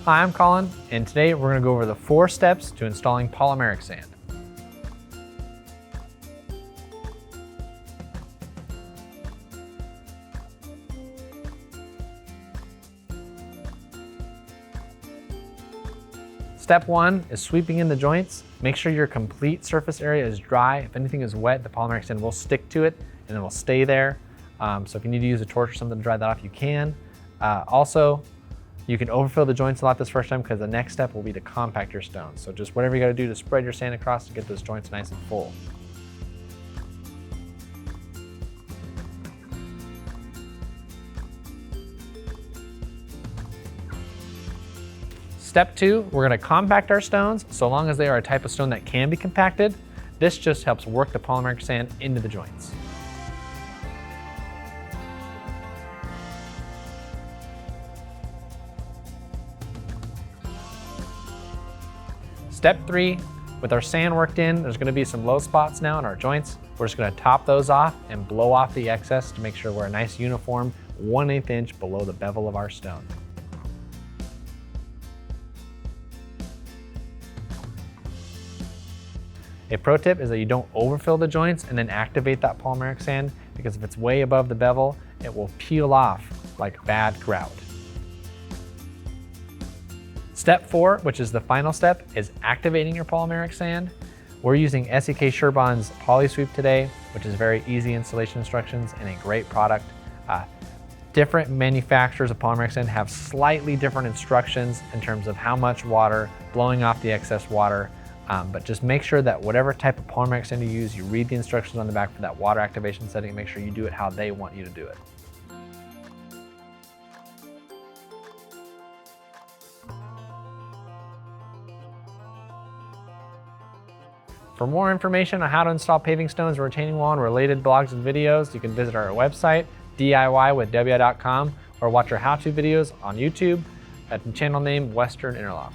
Hi, I'm Colin, and today we're going to go over the 4 steps to installing polymeric sand. Step 1 is sweeping in the joints. Make sure your complete surface area is dry. If anything is wet, the polymeric sand will stick to it and it will stay there. So if you need to use a torch or something to dry that off, you can. Also, you can overfill the joints a lot this first time because the next step will be to compact your stones. So just whatever you got to do to spread your sand across to get those joints nice and full. Step 2, we're going to compact our stones so long as they are a type of stone that can be compacted. This just helps work the polymeric sand into the joints. Step 3, with our sand worked in, there's going to be some low spots now in our joints. We're just going to top those off and blow off the excess to make sure we're a nice uniform 1/8 inch below the bevel of our stone. A pro tip is that you don't overfill the joints and then activate that polymeric sand, because if it's way above the bevel, it will peel off like bad grout. Step 4, which is the final step, is activating your polymeric sand. We're using SEK Sherbon's Polysweep today, which is very easy installation instructions and a great product. Different manufacturers of polymeric sand have slightly different instructions in terms of how much water, blowing off the excess water, but just make sure that whatever type of polymeric sand you use, you read the instructions on the back for that water activation setting and make sure you do it how they want you to do it. For more information on how to install paving stones and retaining wall and related blogs and videos, you can visit our website, DIYwithWI.com, or watch our how-to videos on YouTube at the channel name Western Interlock.